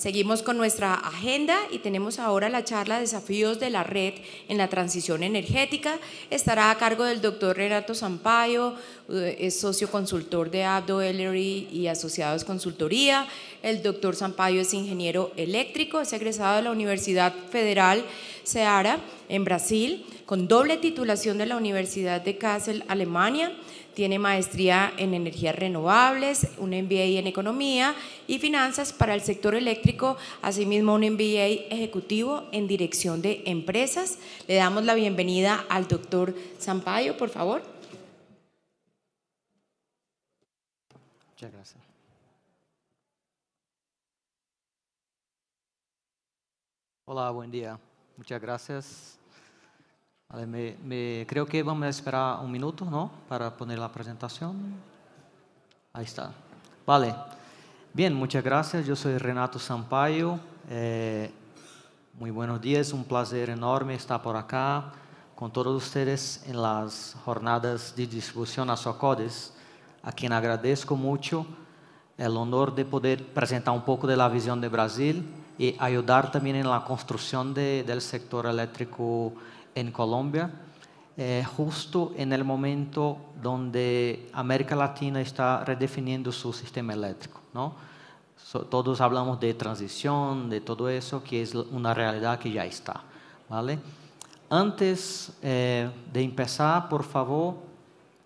Seguimos con nuestra agenda y tenemos ahora la charla Desafíos de la Red en la Transición Energética. Estará a cargo del doctor Renato Sampaio, es socio consultor de Abdo Ellery y Asociados Consultoría. El doctor Sampaio es ingeniero eléctrico, es egresado de la Universidad Federal Ceará en Brasil, con doble titulación de la Universidad de Kassel, Alemania. Tiene maestría en energías renovables, un MBA en economía y finanzas para el sector eléctrico, asimismo un MBA ejecutivo en dirección de empresas. Le damos la bienvenida al doctor Sampaio, por favor. Muchas gracias. Hola, buen día. Muchas gracias. Vale, creo que vamos a esperar un minuto, ¿no? Para poner la presentación. Ahí está. Vale. Bien, muchas gracias. Yo soy Renato Sampaio. Muy buenos días. Un placer enorme estar por acá con todos ustedes en las jornadas de distribución a SOCODES, a quien agradezco mucho el honor de poder presentar un poco de la visión de Brasil y ayudar también en la construcción del sector eléctrico en Colombia, justo en el momento donde América Latina está redefiniendo su sistema eléctrico, ¿no? Todos hablamos de transición, de todo eso, que es una realidad que ya está, ¿vale? Antes de empezar, por favor,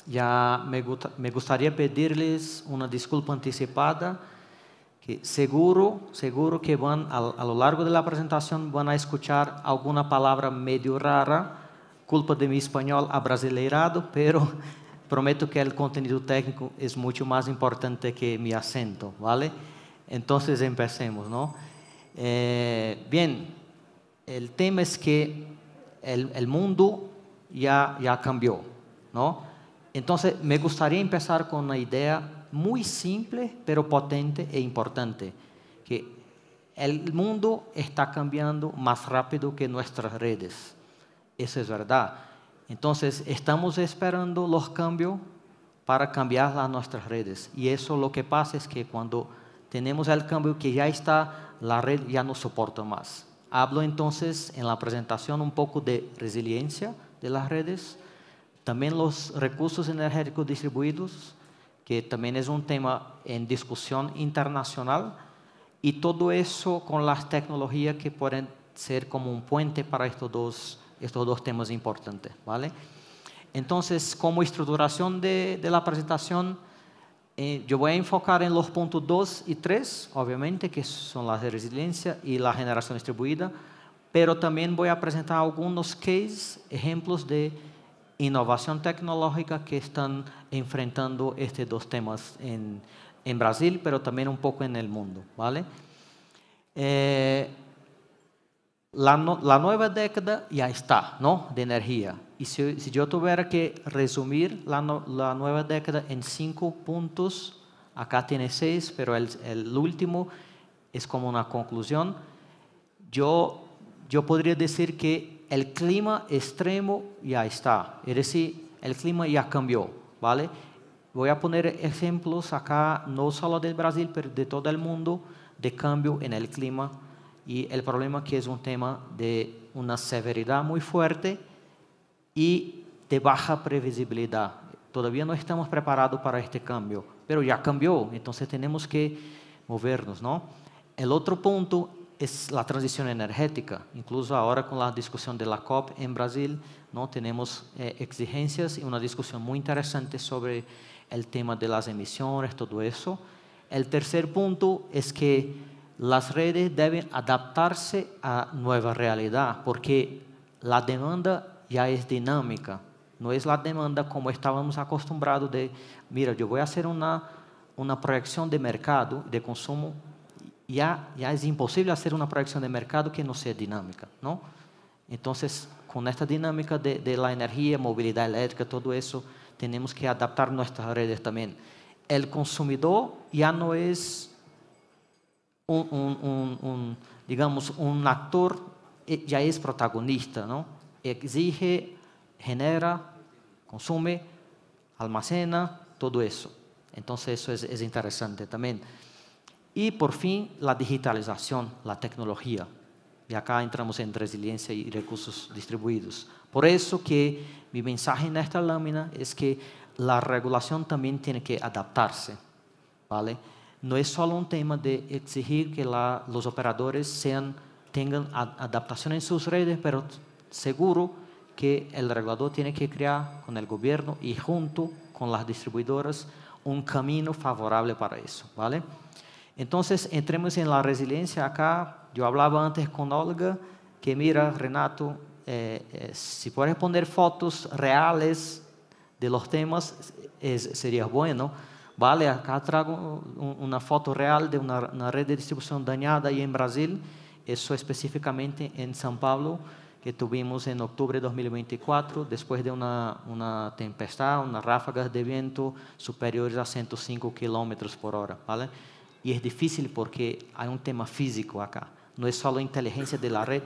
ya me gustaría pedirles una disculpa anticipada, que seguro que van a lo largo de la presentación van a escuchar alguna palabra medio rara, culpa de mi español abrasileirado, pero prometo que el contenido técnico es mucho más importante que mi acento, ¿vale? Entonces empecemos, ¿no? Bien, el tema es que el mundo ya cambió, ¿no? Entonces me gustaría empezar con una idea muy simple, pero potente e importante, que el mundo está cambiando más rápido que nuestras redes. Eso es verdad. Entonces, estamos esperando los cambios para cambiar nuestras redes. Y eso lo que pasa es que cuando tenemos el cambio que ya está, la red ya no soporta más. Hablo entonces en la presentación un poco de resiliencia de las redes, también los recursos energéticos distribuidos, que también es un tema en discusión internacional, y todo eso con las tecnologías que pueden ser como un puente para estos dos temas importantes, ¿vale? Entonces, como estructuración de la presentación, yo voy a enfocar en los puntos 2 y 3, obviamente, que son la resiliencia y la generación distribuida, pero también voy a presentar algunos cases, ejemplos de innovación tecnológica que están enfrentando estos dos temas en Brasil, pero también un poco en el mundo, ¿vale? La nueva década ya está, ¿no? De energía. Y si yo tuviera que resumir la nueva década en 5 puntos, acá tiene 6, pero el último es como una conclusión. Yo podría decir que el clima extremo ya está, es decir, el clima ya cambió, ¿vale? Voy a poner ejemplos acá, no solo del Brasil, pero de todo el mundo, de cambio en el clima, y el problema que es un tema de una severidad muy fuerte y de baja previsibilidad. Todavía no estamos preparados para este cambio, pero ya cambió, entonces tenemos que movernos, ¿no? El otro punto es la transición energética. Incluso ahora con la discusión de la COP en Brasil, ¿no? Tenemos exigencias y una discusión muy interesante sobre el tema de las emisiones, todo eso. El tercer punto es que las redes deben adaptarse a nueva realidad, porque la demanda ya es dinámica. No es la demanda como estábamos acostumbrados de, mira, yo voy a hacer una proyección de mercado, de consumo. Ya es imposible hacer una proyección de mercado que no sea dinámica, ¿no? Entonces, con esta dinámica de la energía, movilidad eléctrica, todo eso, tenemos que adaptar nuestras redes también. El consumidor ya no es digamos, un actor, ya es protagonista, ¿no? Exige, genera, consume, almacena, todo eso. Entonces, eso es interesante también. Y por fin, la digitalización, la tecnología. Y acá entramos en resiliencia y recursos distribuidos. Por eso que mi mensaje en esta lámina es que la regulación también tiene que adaptarse, ¿vale? No es solo un tema de exigir que los operadores tengan adaptación en sus redes, pero seguro que el regulador tiene que crear con el gobierno y junto con las distribuidoras un camino favorable para eso, ¿vale? Entonces, entremos en la resiliencia acá. Yo hablaba antes con Olga que, mira, Renato, si puedes poner fotos reales de los temas, sería bueno. Vale, acá traigo una foto real de una red de distribución dañada ahí en Brasil, eso específicamente en São Paulo, que tuvimos en octubre de 2024, después de una tempestad, unas ráfagas de viento superiores a 105 kilómetros por hora, ¿vale? Y es difícil porque hay un tema físico acá, no es solo inteligencia de la red,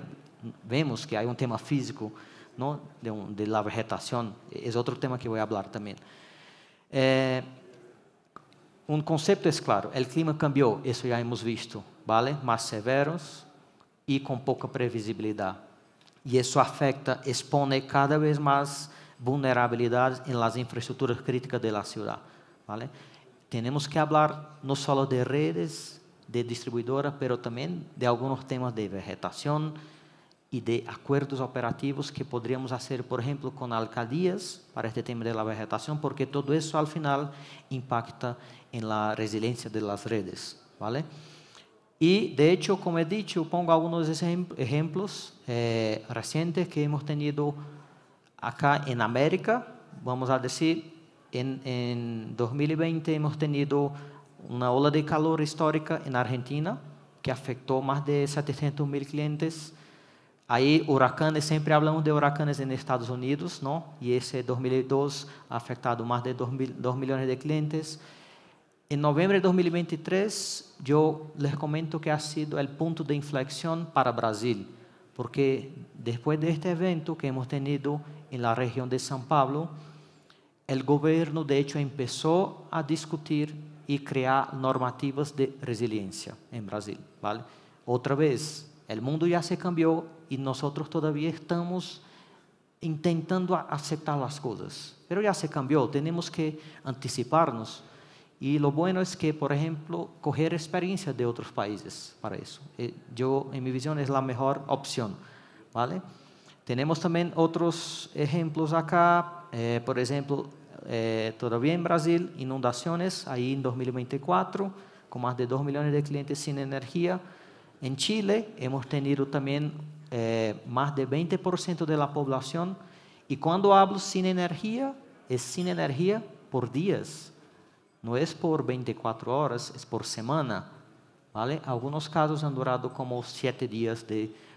vemos que hay un tema físico, ¿no? de la vegetación, es otro tema que voy a hablar también. Un concepto es claro, el clima cambió, eso ya hemos visto, ¿vale? Más severos y con poca previsibilidad. Y eso afecta, expone cada vez más vulnerabilidades en las infraestructuras críticas de la ciudad, ¿vale? Tenemos que hablar no solo de redes, de distribuidoras, pero también de algunos temas de vegetación y de acuerdos operativos que podríamos hacer, por ejemplo, con alcaldías para este tema de la vegetación, porque todo eso al final impacta en la resiliencia de las redes, ¿vale? Y de hecho, como he dicho, pongo algunos ejemplos recientes que hemos tenido acá en América. Vamos a decir, en 2020 hemos tenido una ola de calor histórica en Argentina que afectó más de 700.000 clientes. Ahí huracanes, siempre hablamos de huracanes en Estados Unidos, ¿no? Y ese 2002 ha afectado más de 2 millones de clientes. En noviembre de 2023, yo les comento que ha sido el punto de inflexión para Brasil, porque después de este evento que hemos tenido en la región de São Paulo, el gobierno de hecho empezó a discutir y crear normativas de resiliencia en Brasil, ¿vale? Otra vez, el mundo ya se cambió y nosotros todavía estamos intentando aceptar las cosas, pero ya se cambió, tenemos que anticiparnos. Y lo bueno es que, por ejemplo, coger experiencia de otros países para eso. Yo, en mi visión, es la mejor opción, ¿vale? Tenemos también otros ejemplos acá, por ejemplo, todavía en Brasil, inundaciones, ahí en 2024, con más de 2 millones de clientes sin energía. En Chile hemos tenido también más de 20% de la población, y cuando hablo sin energía, es sin energía por días. No es por 24 horas, es por semana, ¿vale? Algunos casos han durado como 7 días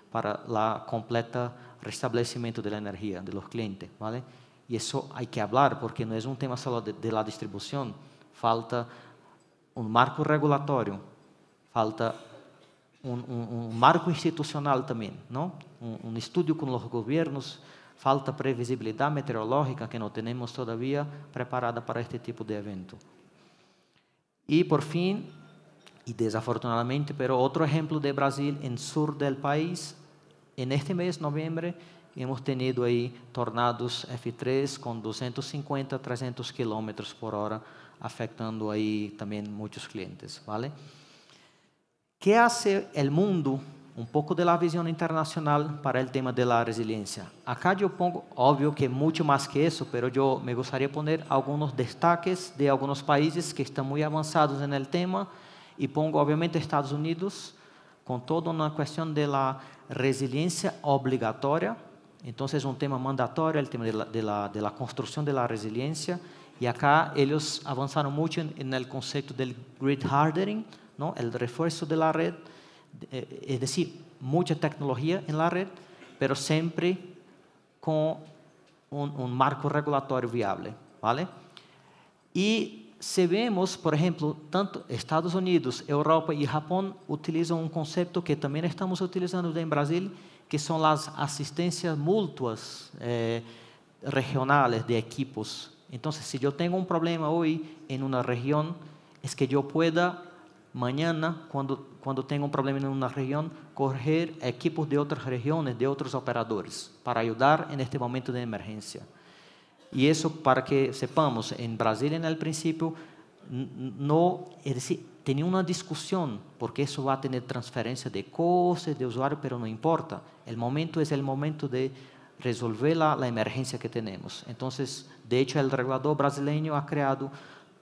para la completa restablecimiento de la energía de los clientes, ¿vale? Y eso hay que hablar porque no es un tema solo de la distribución, falta un marco regulatorio, falta un marco institucional también, ¿no? Un estudio con los gobiernos, falta previsibilidad meteorológica que no tenemos todavía preparada para este tipo de evento. Y por fin, y desafortunadamente, pero otro ejemplo de Brasil en sur del país, en este mes, noviembre, hemos tenido ahí tornados F3 con 250, 300 kilómetros por hora, afectando ahí también muchos clientes, ¿vale? ¿Qué hace el mundo? Un poco de la visión internacional para el tema de la resiliencia. Acá yo pongo, obvio que mucho más que eso, pero yo me gustaría poner algunos destaques de algunos países que están muy avanzados en el tema, y pongo obviamente Estados Unidos con toda una cuestión de la resiliencia obligatoria. Entonces es un tema mandatorio, el tema de la construcción de la resiliencia, y acá ellos avanzaron mucho en el concepto del grid hardening, ¿no? El refuerzo de la red. Es decir, mucha tecnología en la red, pero siempre con un marco regulatorio viable, ¿vale? Y si vemos, por ejemplo, tanto Estados Unidos, Europa y Japón utilizan un concepto que también estamos utilizando en Brasil, que son las asistencias mutuas regionales de equipos. Entonces, si yo tengo un problema hoy en una región, es que yo pueda mañana, cuando tenga un problema en una región, correr equipos de otras regiones, de otros operadores, para ayudar en este momento de emergencia. Y eso, para que sepamos, en Brasil en el principio, no, es decir, tenía una discusión, porque eso va a tener transferencia de costes, de usuario, pero no importa. El momento es el momento de resolver la emergencia que tenemos. Entonces, de hecho, el regulador brasileño ha creado,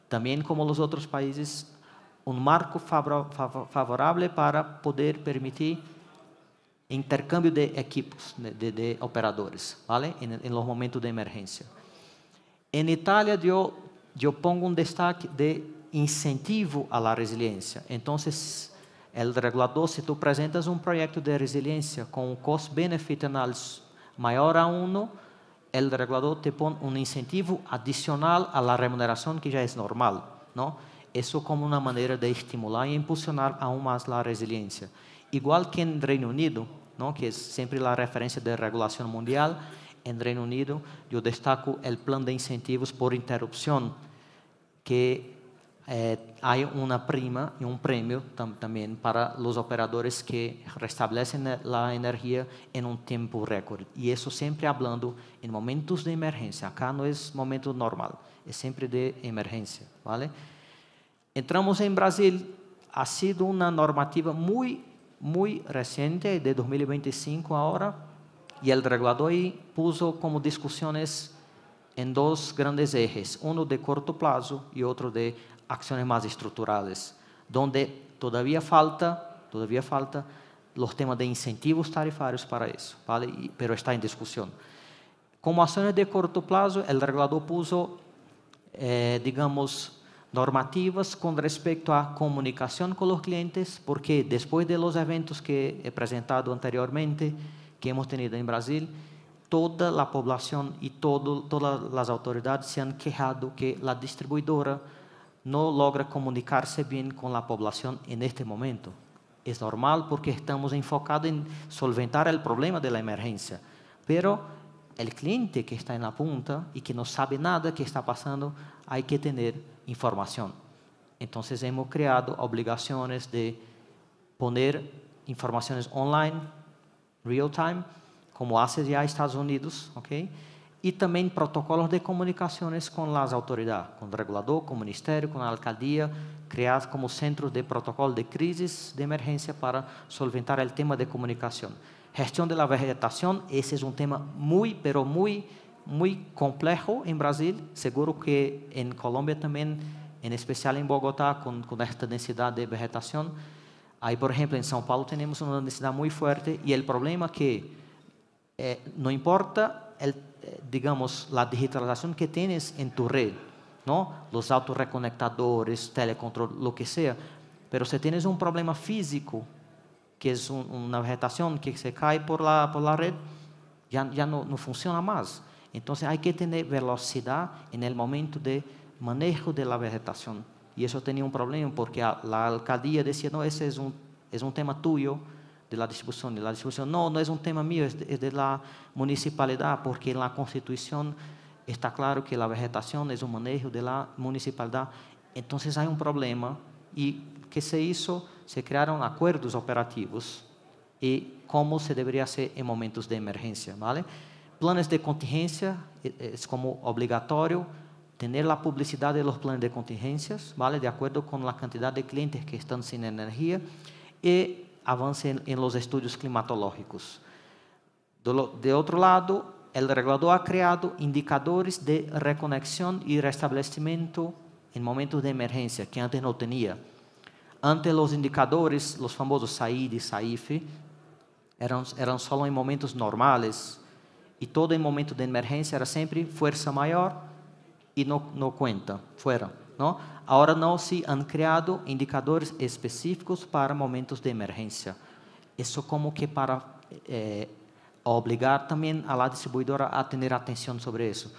también como los otros países, un marco favorable para poder permitir intercambio de equipos, de operadores, ¿vale? En los momentos de emergencia. En Italia, yo pongo un destaque de incentivo a la resiliencia. Entonces, el regulador, si tú presentas un proyecto de resiliencia con un cost-benefit analysis mayor a 1, el regulador te pone un incentivo adicional a la remuneración que ya es normal, ¿no? Eso como una manera de estimular y impulsionar aún más la resiliencia. Igual que en Reino Unido, ¿no? Que es siempre la referencia de regulación mundial, en Reino Unido yo destaco el plan de incentivos por interrupción, que hay una prima y un premio también para los operadores que restablecen la energía en un tiempo récord. Y eso siempre hablando en momentos de emergencia. Acá no es momento normal, es siempre de emergencia, ¿vale? Entramos en Brasil, ha sido una normativa muy reciente, de 2025 ahora, y el regulador ahí puso como discusiones en dos grandes ejes, uno de corto plazo y otro de acciones más estructurales, donde todavía falta los temas de incentivos tarifarios para eso, ¿vale? Pero está en discusión. Como acciones de corto plazo, el regulador puso, digamos, normativas con respecto a comunicación con los clientes, porque después de los eventos que he presentado anteriormente, que hemos tenido en Brasil, toda la población y todas las autoridades se han quejado que la distribuidora no logra comunicarse bien con la población en este momento. Es normal porque estamos enfocados en solventar el problema de la emergencia, pero el cliente que está en la punta y que no sabe nada que está pasando, hay que tener información. Entonces hemos creado obligaciones de poner informaciones online, real time, como hace ya Estados Unidos, ¿ok? Y también protocolos de comunicaciones con las autoridades, con el regulador, con el ministerio, con la alcaldía, creados como centros de protocolo de crisis, de emergencia para solventar el tema de comunicación. Gestión de la vegetación, ese es un tema pero muy complejo en Brasil, seguro que en Colombia también, en especial en Bogotá, con esta densidad de vegetación. Ahí, por ejemplo, en São Paulo tenemos una densidad muy fuerte y el problema que no importa, digamos, la digitalización que tienes en tu red, ¿no? Los autorreconectadores, telecontrol, lo que sea, pero si tienes un problema físico, que es una vegetación que se cae por la red, ya no funciona más. Entonces hay que tener velocidad en el momento de manejo de la vegetación. Y eso tenía un problema porque la alcaldía decía, no, ese es un tema tuyo, de la distribución. Y la distribución, no es un tema mío, es de la municipalidad, porque en la Constitución está claro que la vegetación es un manejo de la municipalidad. Entonces hay un problema y ¿qué se hizo? Se crearon acuerdos operativos y cómo se debería hacer en momentos de emergencia, ¿vale? Planes de contingencia, es como obligatorio tener la publicidad de los planes de contingencias, ¿vale? De acuerdo con la cantidad de clientes que están sin energía y avance en los estudios climatológicos. De otro lado, el regulador ha creado indicadores de reconexión y restablecimiento en momentos de emergencia que antes no tenía. Antes los indicadores, los famosos SAIDI y SAIFI, eran solo en momentos normales y todo en momento de emergencia era siempre fuerza mayor y no cuenta, fuera, ¿no? Ahora no, sí han creado indicadores específicos para momentos de emergencia. Eso como que para obligar también a la distribuidora a tener atención sobre eso.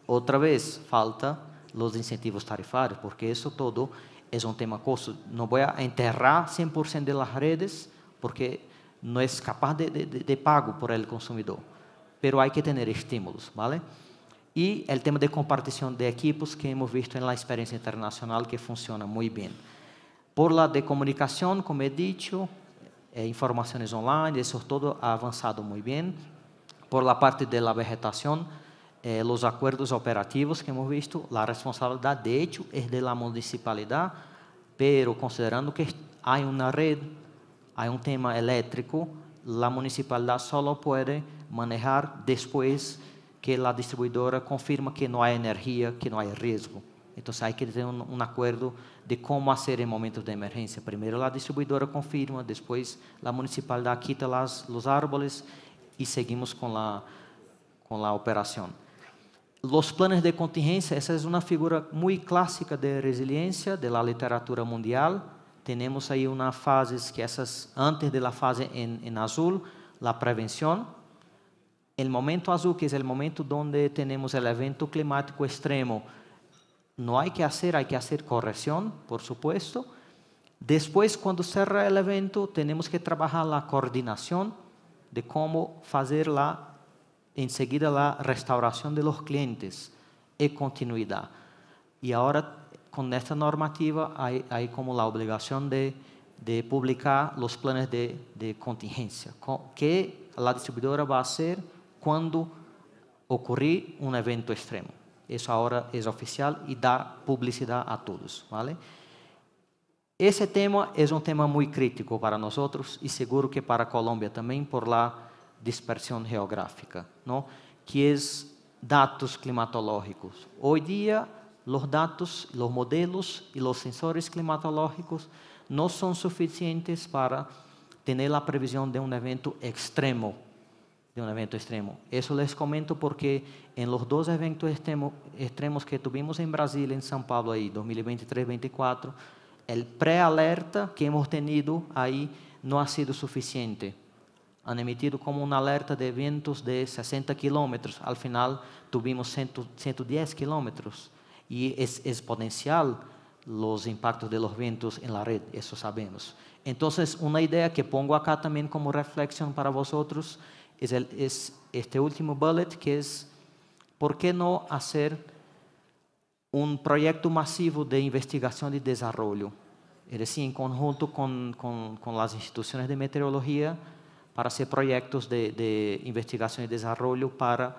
Otra vez, falta los incentivos tarifarios, porque eso todo es un tema costo. No voy a enterrar 100% de las redes, porque no es capaz de pago por el consumidor. Pero hay que tener estímulos, ¿vale? Y el tema de compartición de equipos que hemos visto en la experiencia internacional que funciona muy bien. Por la de comunicación, como he dicho, informaciones online, eso todo ha avanzado muy bien. Por la parte de la vegetación, los acuerdos operativos que hemos visto, la responsabilidad de hecho es de la municipalidad, pero considerando que hay una red, hay un tema eléctrico, la municipalidad solo puede manejar después que la distribuidora confirma que no hay energía, que no hay riesgo. Entonces hay que tener un acuerdo de cómo hacer en momentos de emergencia. Primero la distribuidora confirma, después la municipalidad quita los árboles y seguimos con la operación. Los planes de contingencia, esa es una figura muy clásica de resiliencia de la literatura mundial. Tenemos ahí unas fases que antes de la fase en azul, la prevención. El momento azul, que es el momento donde tenemos el evento climático extremo, no hay que hacer corrección, por supuesto. Después, cuando cierra el evento, tenemos que trabajar la coordinación de cómo hacer enseguida la restauración de los clientes y continuidad. Y ahora, con esta normativa, hay como la obligación de publicar los planes de contingencia, que la distribuidora va a hacer cuando ocurrir un evento extremo. Eso ahora es oficial y da publicidad a todos, ¿vale? Ese tema es un tema muy crítico para nosotros y seguro que para Colombia también por la dispersión geográfica, ¿no? Que es datos climatológicos. Hoy día los datos, los modelos y los sensores climatológicos no son suficientes para tener la previsión de un evento extremo. Eso les comento porque en los dos eventos extremos que tuvimos en Brasil, en São Paulo, ahí, 2023-2024, el prealerta que hemos tenido ahí no ha sido suficiente. Han emitido como una alerta de vientos de 60 kilómetros. Al final tuvimos 110 kilómetros. Y es exponencial los impactos de los vientos en la red, eso sabemos. Entonces, una idea que pongo acá también como reflexión para vosotros es este último bullet, que es ¿por qué no hacer un proyecto masivo de investigación y desarrollo? Es decir, en conjunto con las instituciones de meteorología para hacer proyectos de investigación y desarrollo para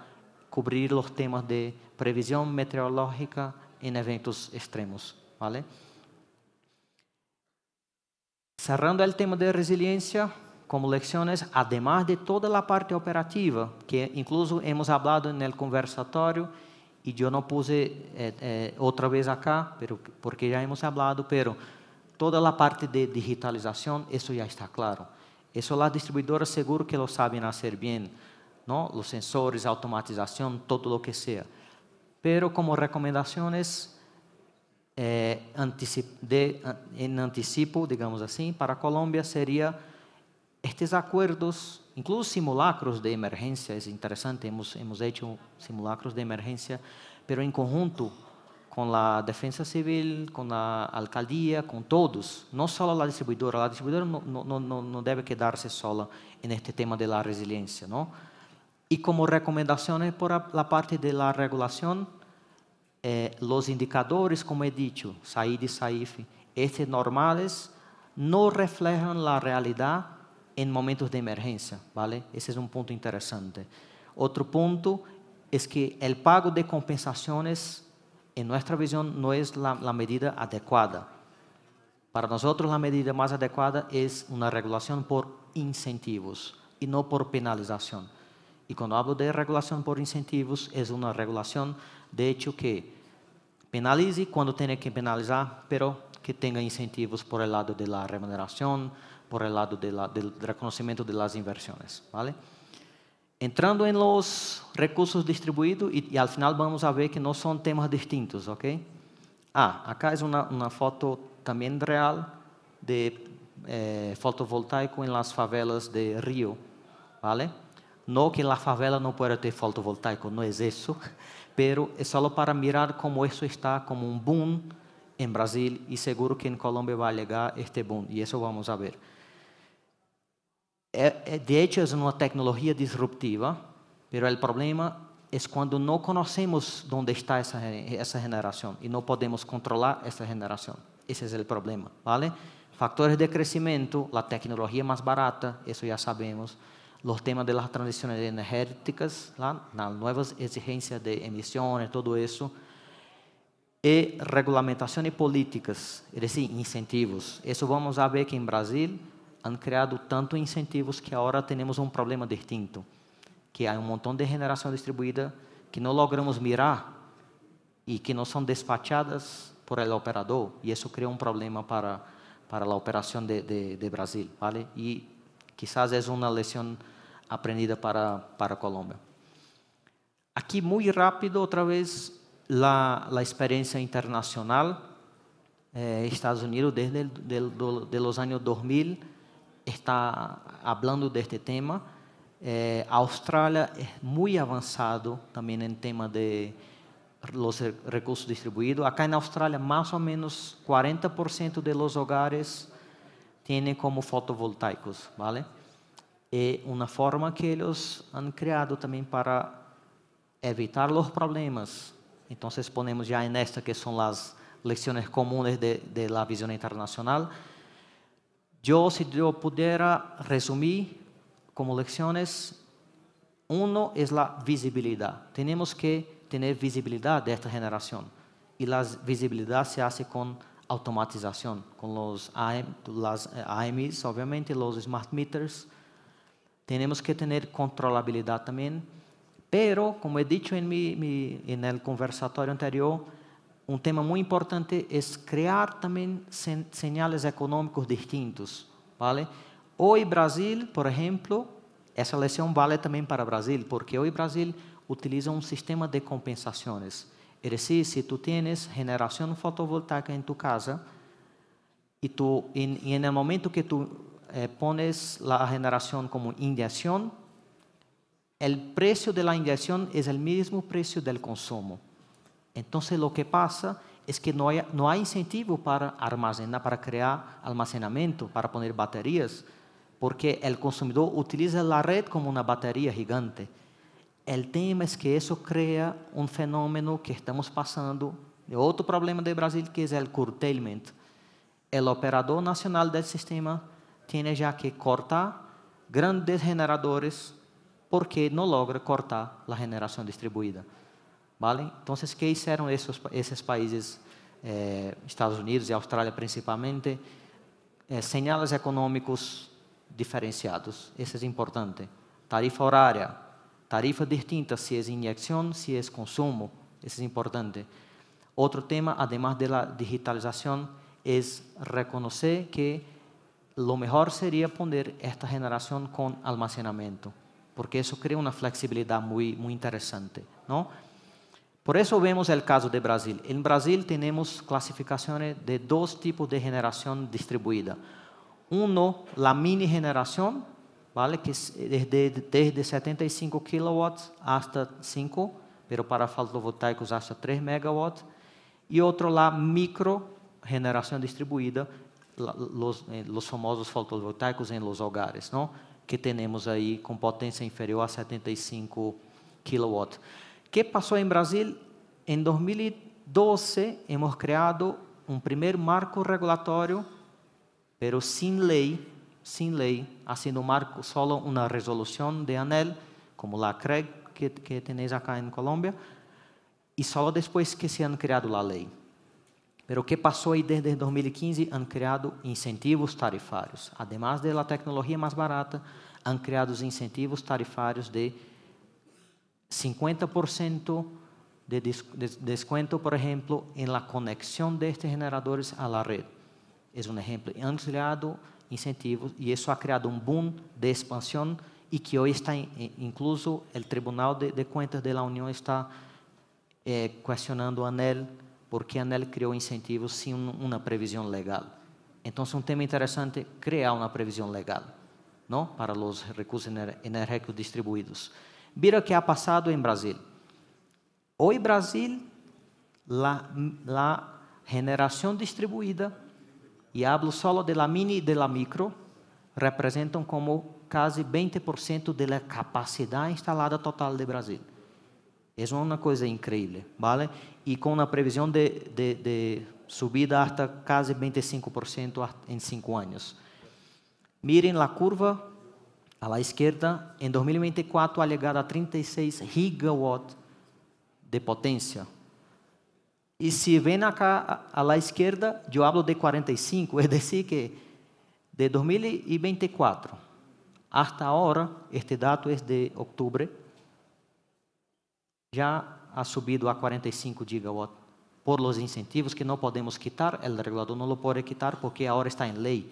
cubrir los temas de previsión meteorológica en eventos extremos, ¿vale? Cerrando el tema de resiliencia, como lecciones, además de toda la parte operativa, que incluso hemos hablado en el conversatorio, y yo no puse otra vez acá, porque ya hemos hablado, pero toda la parte de digitalización, eso ya está claro. Eso las distribuidoras seguro que lo saben hacer bien, ¿no? Los sensores, automatización, todo lo que sea. Pero como recomendaciones en anticipo, digamos así, para Colombia sería estos acuerdos, incluso simulacros de emergencia, es interesante, hemos hecho simulacros de emergencia, pero en conjunto con la defensa civil, con la alcaldía, con todos, no solo la distribuidora no debe quedarse sola en este tema de la resiliencia, ¿no? Y como recomendaciones por la parte de la regulación, los indicadores, como he dicho, SAIDI y SAIFI, estos normales no reflejan la realidad en momentos de emergencia, ¿vale? Ese es un punto interesante. Otro punto es que el pago de compensaciones, en nuestra visión, no es la medida adecuada. Para nosotros, la medida más adecuada es una regulación por incentivos y no por penalización. Y cuando hablo de regulación por incentivos, es una regulación, de hecho, que penalize cuando tiene que penalizar, pero que tenga incentivos por el lado de la remuneración, por el lado del reconocimiento de las inversiones, ¿vale? Entrando en los recursos distribuidos, y al final vamos a ver que no son temas distintos, ¿ok? Acá es una foto también real de fotovoltaico en las favelas de Río, ¿vale? No que la favela no pueda ter fotovoltaico, no es eso, pero es solo para mirar cómo eso está como un boom en Brasil y seguro que en Colombia va a llegar este boom y eso vamos a ver. De hecho, es una tecnología disruptiva, pero el problema es cuando no conocemos dónde está esa generación y no podemos controlar esa generación. ese es el problema, ¿vale? Factores de crecimiento, la tecnología más barata, eso ya sabemos, los temas de las transiciones energéticas, las nuevas exigencias de emisiones, todo eso, y regulamentación y políticas, es decir, incentivos. Eso vamos a ver que en Brasil han creado tantos incentivos que ahora tenemos un problema distinto, que hay un montón de generación distribuida que no logramos mirar y que no son despachadas por el operador, y eso crea un problema para la operación de Brasil, ¿vale? Y quizás es una lección aprendida para Colombia. Aquí muy rápido otra vez la experiencia internacional. Estados Unidos desde de los años 2000 está hablando de este tema. Australia es muy avanzado también en tema de los recursos distribuidos. Acá en Australia más o menos 40% de los hogares tienen como fotovoltaicos, ¿vale? Una forma que ellos han creado también para evitar los problemas. Entonces ponemos ya en esta que son las lecciones comunes de la visión internacional. Si yo pudiera resumir como lecciones, uno es la visibilidad. Tenemos que tener visibilidad de esta generación, y la visibilidad se hace con automatización, con las AMIs, obviamente, los smart meters. Tenemos que tener controlabilidad también, pero, como he dicho en el conversatorio anterior, un tema muy importante es crear también señales económicos distintos, ¿vale? Hoy Brasil, por ejemplo, esa lección vale también para Brasil, porque hoy Brasil utiliza un sistema de compensaciones. Es decir, si tú tienes generación fotovoltaica en tu casa y en el momento que tú pones la generación como inyección, el precio de la inyección es el mismo precio del consumo. Entonces lo que pasa es que no hay incentivo para almacenar, para crear almacenamiento, para poner baterías, porque el consumidor utiliza la red como una batería gigante. El tema es que eso crea un fenómeno que estamos pasando, otro problema de Brasil, que es el curtailment. El operador nacional del sistema tiene ya que cortar grandes generadores porque no logra cortar la generación distribuida, ¿vale? Entonces, ¿qué hicieron esos países, Estados Unidos y Australia principalmente? Señales económicos diferenciados, eso es importante. Tarifa horaria, tarifa distinta, si es inyección, si es consumo, eso es importante. Otro tema, además de la digitalización, es reconocer que lo mejor sería poner esta generación con almacenamiento, porque eso crea una flexibilidad muy interesante, ¿no? Por eso vemos el caso de Brasil. En Brasil tenemos clasificaciones de dos tipos de generación distribuida. Uno, la mini generación, ¿vale? Que es desde 75 kilowatts hasta 5, pero para fotovoltaicos hasta 3 megawatts. Y otro, la micro generación distribuida, los famosos fotovoltaicos en los hogares, ¿no? Que tenemos ahí con potencia inferior a 75 kilowatts. ¿Qué pasó en Brasil? En 2012 hemos creado un primer marco regulatorio, pero sin ley, haciendo un marco, solo una resolución de ANEEL, como la CREG que tenéis acá en Colombia, y solo después que se han creado la ley. Pero ¿qué pasó ahí desde 2015? Han creado incentivos tarifarios. Además de la tecnología más barata, han creado incentivos tarifarios de 50% de descuento, por ejemplo, en la conexión de estos generadores a la red. Es un ejemplo. Han creado incentivos y eso ha creado un boom de expansión y que hoy está, incluso el Tribunal de Cuentas de la Unión está cuestionando a ANEEL porque a ANEEL creó incentivos sin una previsión legal. Entonces, un tema interesante, crear una previsión legal, ¿no? Para los recursos energéticos distribuidos. Mira qué ha pasado en Brasil. Hoy Brasil, la generación distribuida, y hablo solo de la mini y de la micro, representan como casi 20% de la capacidad instalada total de Brasil. Es una cosa increíble, ¿vale? Y con una previsión de subida hasta casi 25% en 5 años. Miren la curva a la izquierda. En 2024 ha llegado a 36 gigawatts de potencia. Y si ven acá a la izquierda, yo hablo de 45, es decir que de 2024 hasta ahora, este dato es de octubre, ya ha subido a 45 gigawatts por los incentivos que no podemos quitar, el regulador no lo puede quitar porque ahora está en ley,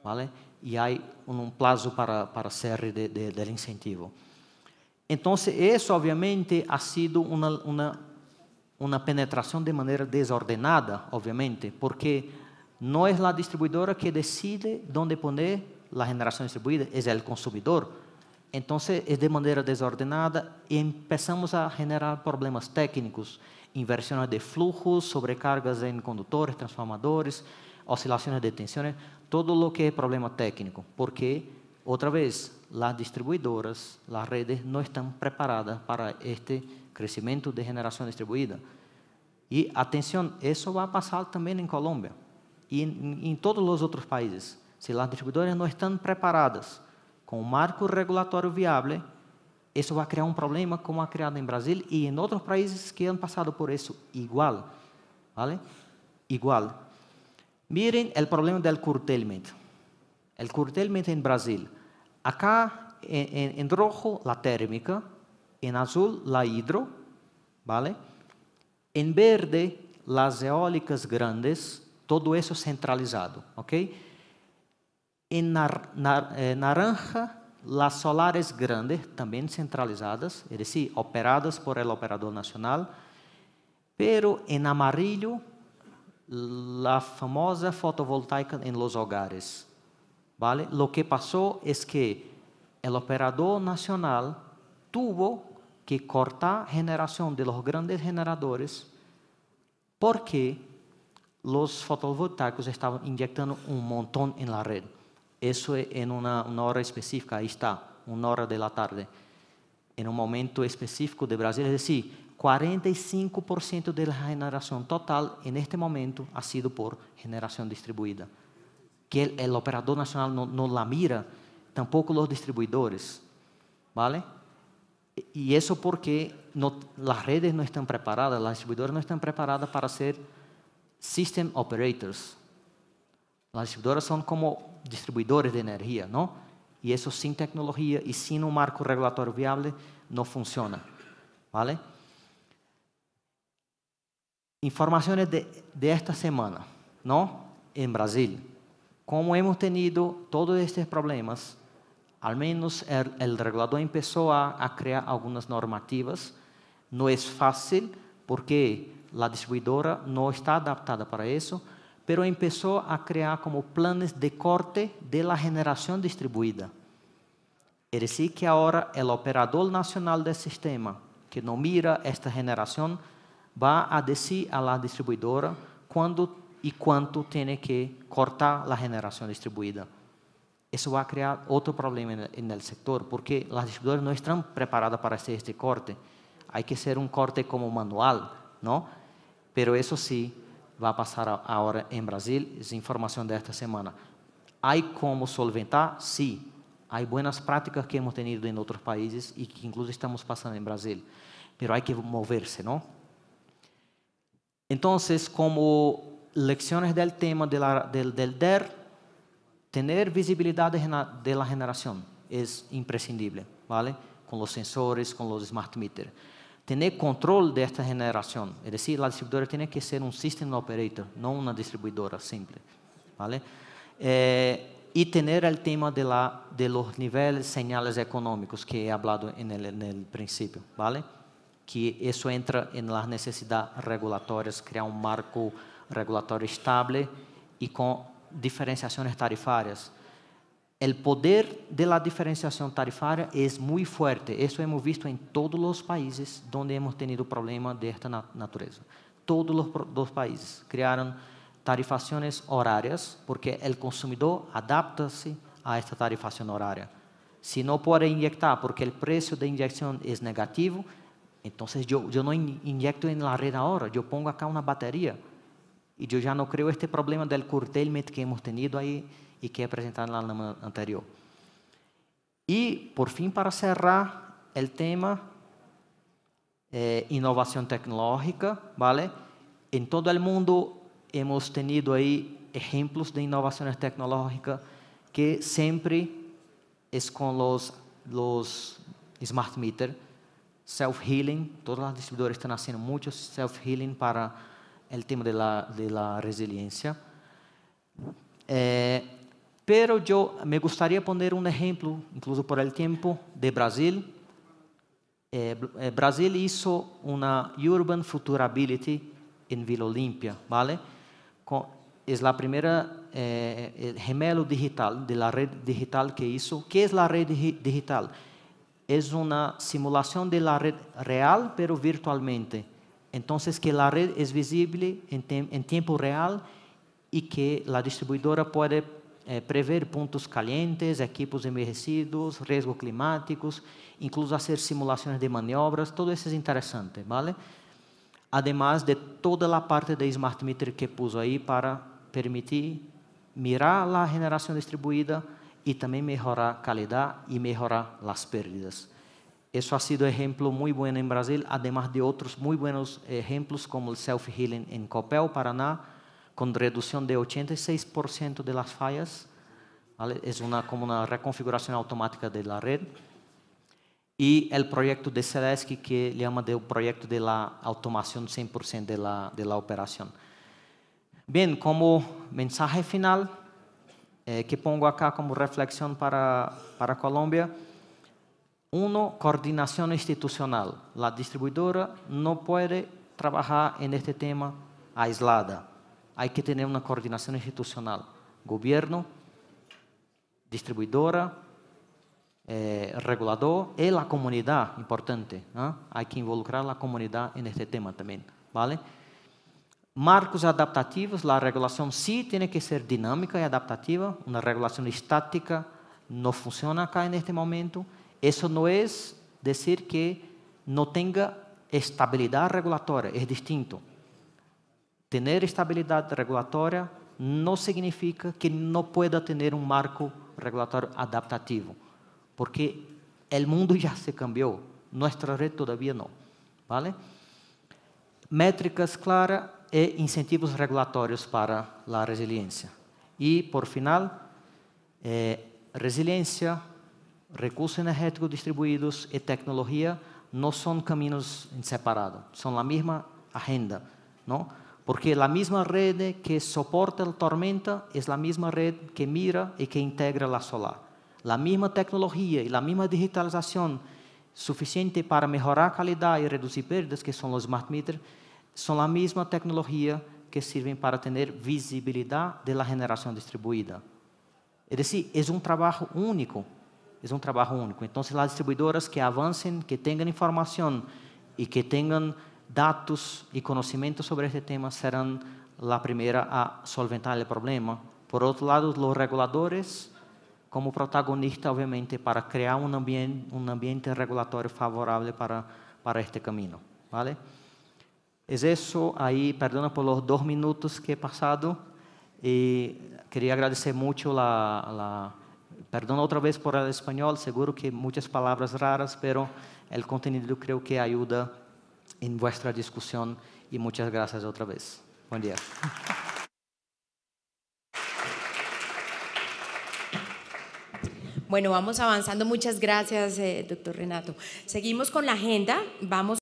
¿vale? Y hay un plazo para cierre del incentivo. Entonces, eso obviamente ha sido una penetración de manera desordenada, obviamente, porque no es la distribuidora que decide dónde poner la generación distribuida, es el consumidor. Entonces, es de manera desordenada y empezamos a generar problemas técnicos, inversiones de flujos, sobrecargas en conductores, transformadores, oscilaciones de tensiones, todo lo que es problema técnico, porque, otra vez, las distribuidoras, las redes no están preparadas para este crecimiento de generación distribuida. Y atención, eso va a pasar también en Colombia y en todos los otros países. Si las distribuidoras no están preparadas con un marco regulatorio viable, eso va a crear un problema como ha creado en Brasil y en otros países que han pasado por eso igual, ¿vale? Igual. Miren el problema del curtailment. El curtailment en Brasil. Acá en rojo la térmica, en azul la hidro, ¿vale? En verde las eólicas grandes, todo eso centralizado, ¿ok? En naranja las solares grandes, también centralizadas, es decir, operadas por el operador nacional, pero en amarillo la famosa fotovoltaica en los hogares, ¿vale? Lo que pasó es que el operador nacional tuvo que cortar generación de los grandes generadores porque los fotovoltaicos estaban inyectando un montón en la red. Eso en una hora específica, ahí está, 1 hora de la tarde, en un momento específico de Brasil, es decir, 45% de la generación total en este momento ha sido por generación distribuida. Que el operador nacional no la mira, tampoco los distribuidores, ¿vale? Y eso porque las redes no están preparadas, las distribuidoras no están preparadas para ser system operators. Las distribuidoras son como distribuidores de energía, ¿no? Y eso sin tecnología y sin un marco regulatorio viable no funciona, ¿vale? Informaciones de esta semana, ¿no? En Brasil. Como hemos tenido todos estos problemas, al menos el regulador empezó a crear algunas normativas. No es fácil porque la distribuidora no está adaptada para eso, pero empezó a crear como planes de corte de la generación distribuida. Es decir, que ahora el operador nacional del sistema, que no mira esta generación, va a decir a la distribuidora cuándo y cuánto tiene que cortar la generación distribuida. Eso va a crear otro problema en el sector, porque las distribuidoras no están preparadas para hacer este corte. Hay que hacer un corte como manual, ¿no? Pero eso sí va a pasar ahora en Brasil, es información de esta semana. ¿Hay cómo solventar? Sí. Hay buenas prácticas que hemos tenido en otros países y que incluso estamos pasando en Brasil. Pero hay que moverse, ¿no? Entonces, como lecciones del tema del DER, tener visibilidad de la generación es imprescindible, ¿vale? Con los sensores, con los smart meters. Tener control de esta generación, es decir, la distribuidora tiene que ser un system operator, no una distribuidora simple, ¿vale? Y tener el tema de los niveles señales económicos que he hablado en el principio, ¿vale? Que eso entra en las necesidades regulatorias, crear un marco regulatorio estable y con diferenciaciones tarifarias. El poder de la diferenciación tarifaria es muy fuerte. Eso hemos visto en todos los países donde hemos tenido problemas de esta naturaleza. Todos los países crearon tarifaciones horarias porque el consumidor adapta-se a esta tarifación horaria. Si no puede inyectar porque el precio de inyección es negativo, entonces yo no inyecto en la red ahora, yo pongo acá una batería. Y yo ya no creo este problema del curtailment que hemos tenido ahí y que he presentado en la lámina anterior. Y por fin, para cerrar el tema, innovación tecnológica, ¿vale? En todo el mundo hemos tenido ahí ejemplos de innovaciones tecnológicas que siempre es con los smart meter, self-healing. Todos los distribuidores están haciendo mucho self-healing para el tema de la resiliencia. Pero yo me gustaría poner un ejemplo, incluso por el tiempo, de Brasil. Brasil hizo una Urban Futurability en Vila Olímpia, ¿vale? Es la primera el gemelo digital de la red digital que hizo. ¿Qué es la red digital? Es una simulación de la red real, pero virtualmente. Entonces, que la red es visible en tiempo real y que la distribuidora puede prever puntos calientes, equipos envejecidos, riesgos climáticos, incluso hacer simulaciones de maniobras. Todo eso es interesante, ¿vale? Además de toda la parte de Smart Meter que puso ahí para permitir mirar la generación distribuida y también mejorar calidad y mejorar las pérdidas. Eso ha sido ejemplo muy bueno en Brasil, además de otros muy buenos ejemplos como el self-healing en Copel, Paraná, con reducción de 86% de las fallas, ¿vale? Es como una reconfiguración automática de la red. Y el proyecto de Celesc, que llama del proyecto de la automación 100% de la operación. Bien, como mensaje final, que pongo acá como reflexión para Colombia. Uno, coordinación institucional. La distribuidora no puede trabajar en este tema aislada. Hay que tener una coordinación institucional. Gobierno, distribuidora, regulador y la comunidad, importante, ¿no? Hay que involucrar a la comunidad en este tema también, ¿vale? Marcos adaptativos, la regulación sí tiene que ser dinámica y adaptativa. Una regulación estática no funciona acá en este momento. Eso no es decir que no tenga estabilidad regulatoria, es distinto. Tener estabilidad regulatoria no significa que no pueda tener un marco regulatorio adaptativo, porque el mundo ya se cambió, nuestra red todavía no, ¿vale? Métricas claras e incentivos regulatorios para la resiliencia. Y por final, resiliencia, recursos energéticos distribuidos y tecnología no son caminos separados, son la misma agenda, ¿no? Porque la misma red que soporta la tormenta es la misma red que mira y que integra la solar. La misma tecnología y la misma digitalización suficiente para mejorar calidad y reducir pérdidas, que son los smart meters, son la misma tecnología que sirven para tener visibilidad de la generación distribuida. Es decir, es un trabajo único. Es un trabajo único. Entonces, las distribuidoras que avancen, que tengan información y que tengan datos y conocimientos sobre este tema serán la primera a solventar el problema. Por otro lado, los reguladores como protagonistas, obviamente, para crear un ambiente regulatorio favorable para este camino, ¿vale? Es eso. Ahí, perdona por los 2 minutos que he pasado. Y quería agradecer mucho perdón otra vez por el español, seguro que muchas palabras raras, pero el contenido creo que ayuda en vuestra discusión y muchas gracias otra vez. Buen día. Bueno, vamos avanzando. Muchas gracias, doctor Renato. Seguimos con la agenda. Vamos